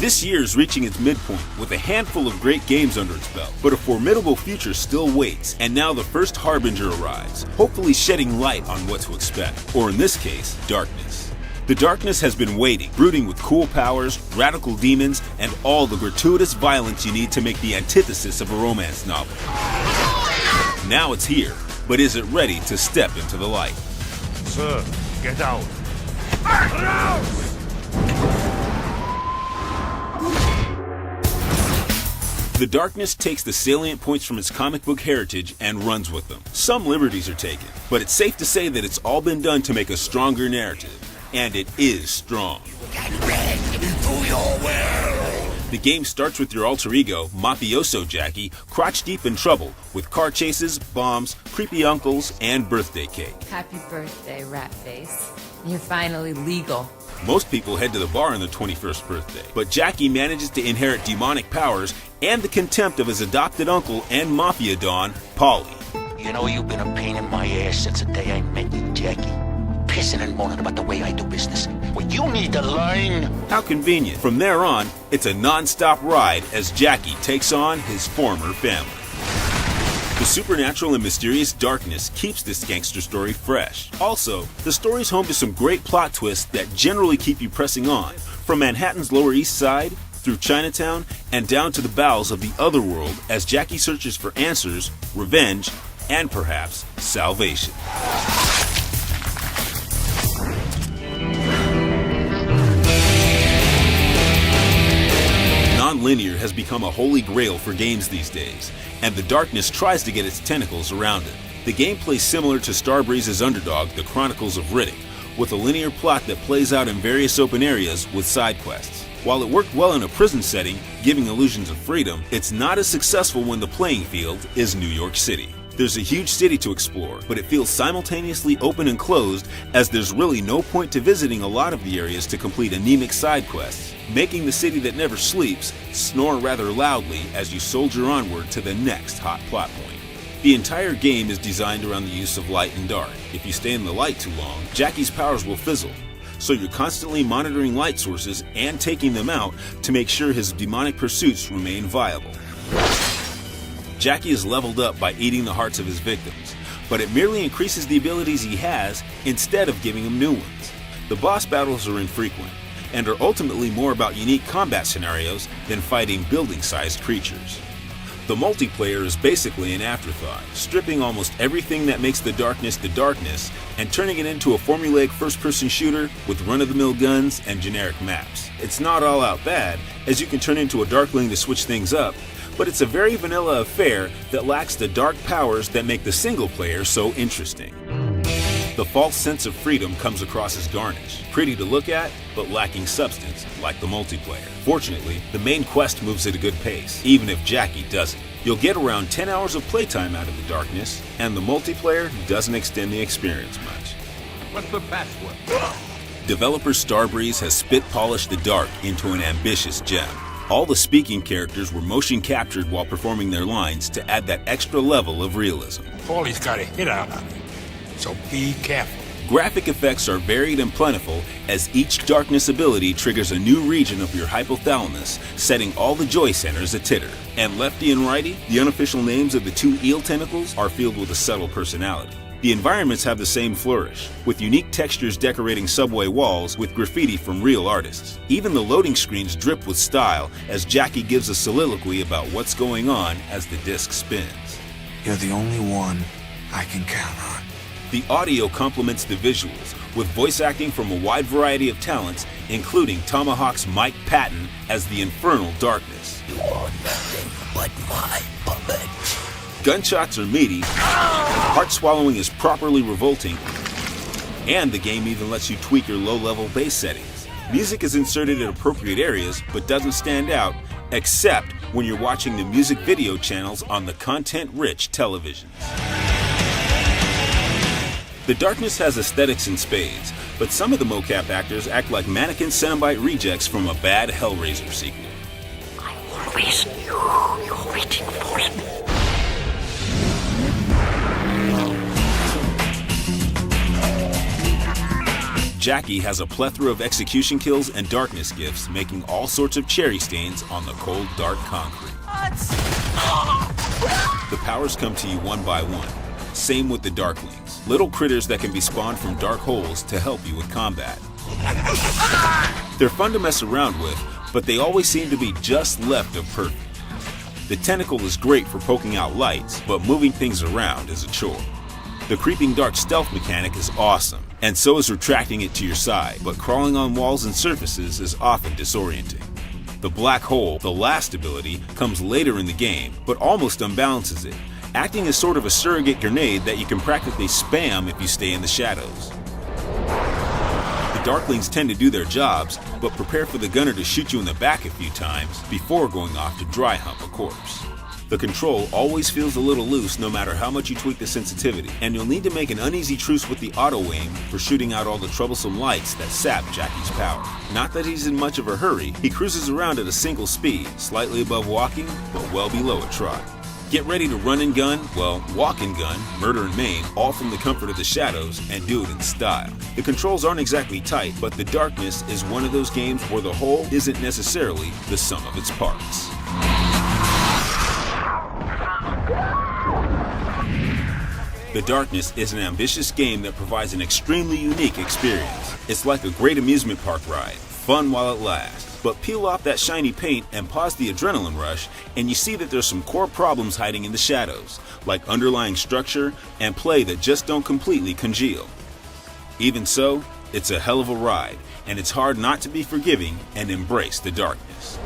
This year is reaching its midpoint with a handful of great games under its belt, but a formidable future still waits, and now the first harbinger arrives, hopefully shedding light on what to expect, or in this case, darkness. The darkness has been waiting, brooding with cool powers, radical demons, and all the gratuitous violence you need to make the antithesis of a romance novel. Now it's here, but is it ready to step into the light? Sir, get out. The darkness takes the salient points from its comic book heritage and runs with them. Some liberties are taken, but it's safe to say that it's all been done to make a stronger narrative. And it is strong. The game starts with your alter ego, Mafioso Jackie, crotch deep in trouble with car chases, bombs, creepy uncles, and birthday cake. Happy birthday, rat face. You're finally legal. Most people head to the bar on their 21st birthday, but Jackie manages to inherit demonic powers and the contempt of his adopted uncle and mafia don, Paulie. You know, you've been a pain in my ass since the day I met you, Jackie. Pissing and moaning about the way I do business. Well, you need to learn. How convenient. From there on, it's a non-stop ride as Jackie takes on his former family. The supernatural and mysterious darkness keeps this gangster story fresh. Also, the story's home to some great plot twists that generally keep you pressing on, from Manhattan's Lower East Side, through Chinatown, and down to the bowels of the otherworld as Jackie searches for answers, revenge, and perhaps salvation. Non-linear has become a holy grail for games these days, and the darkness tries to get its tentacles around it. The gameplay is similar to Starbreeze's underdog, The Chronicles of Riddick, with a linear plot that plays out in various open areas with side quests. While it worked well in a prison setting, giving illusions of freedom, it's not as successful when the playing field is New York City. There's a huge city to explore, but it feels simultaneously open and closed as there's really no point to visiting a lot of the areas to complete anemic side quests, making the city that never sleeps snore rather loudly as you soldier onward to the next hot plot point. The entire game is designed around the use of light and dark. If you stay in the light too long, Jackie's powers will fizzle, so you're constantly monitoring light sources and taking them out to make sure his demonic pursuits remain viable. Jackie is leveled up by eating the hearts of his victims, but it merely increases the abilities he has instead of giving him new ones. The boss battles are infrequent, and are ultimately more about unique combat scenarios than fighting building-sized creatures. The multiplayer is basically an afterthought, stripping almost everything that makes the darkness and turning it into a formulaic first-person shooter with run-of-the-mill guns and generic maps. It's not all out bad, as you can turn into a Darkling to switch things up, but it's a very vanilla affair that lacks the dark powers that make the single player so interesting. The false sense of freedom comes across as garnish, pretty to look at, but lacking substance, like the multiplayer. Fortunately, the main quest moves at a good pace, even if Jackie doesn't. You'll get around 10 hours of playtime out of the darkness, and the multiplayer doesn't extend the experience much. What's the password? Developer Starbreeze has spit-polished the dark into an ambitious gem. All the speaking characters were motion captured while performing their lines to add that extra level of realism. Paulie's got a hit out on it, so be careful. Graphic effects are varied and plentiful as each darkness ability triggers a new region of your hypothalamus, setting all the joy centers a titter. And Lefty and Righty, the unofficial names of the two eel tentacles, are filled with a subtle personality. The environments have the same flourish, with unique textures decorating subway walls with graffiti from real artists. Even the loading screens drip with style as Jackie gives a soliloquy about what's going on as the disc spins. You're the only one I can count on. The audio complements the visuals, with voice acting from a wide variety of talents, including Tomahawk's Mike Patton as the Infernal Darkness. You are nothing but my puppet. Gunshots are meaty, heart swallowing is properly revolting, and the game even lets you tweak your low-level bass settings. Music is inserted in appropriate areas, but doesn't stand out, except when you're watching the music video channels on the content-rich televisions. The darkness has aesthetics in spades, but some of the mocap actors act like mannequin Cenobite rejects from a bad Hellraiser sequel. I always knew you were waiting for it. Jackie has a plethora of execution kills and darkness gifts, making all sorts of cherry stains on the cold, dark concrete. The powers come to you one by one. Same with the Darklings, little critters that can be spawned from dark holes to help you with combat. They're fun to mess around with, but they always seem to be just left of perfect. The tentacle is great for poking out lights, but moving things around is a chore. The creeping dark stealth mechanic is awesome, and so is retracting it to your side, but crawling on walls and surfaces is often disorienting. The black hole, the last ability, comes later in the game, but almost unbalances it, acting as sort of a surrogate grenade that you can practically spam if you stay in the shadows. The Darklings tend to do their jobs, but prepare for the gunner to shoot you in the back a few times before going off to dry hump a corpse. The control always feels a little loose no matter how much you tweak the sensitivity, and you'll need to make an uneasy truce with the auto-aim for shooting out all the troublesome lights that sap Jackie's power. Not that he's in much of a hurry, he cruises around at a single speed, slightly above walking, but well below a trot. Get ready to run and gun, well, walk and gun, murder and maim, all from the comfort of the shadows, and do it in style. The controls aren't exactly tight, but the Darkness is one of those games where the whole isn't necessarily the sum of its parts. The Darkness is an ambitious game that provides an extremely unique experience. It's like a great amusement park ride, fun while it lasts. But peel off that shiny paint and pause the adrenaline rush, and you see that there's some core problems hiding in the shadows, like underlying structure and play that just don't completely congeal. Even so, it's a hell of a ride, and it's hard not to be forgiving and embrace the Darkness.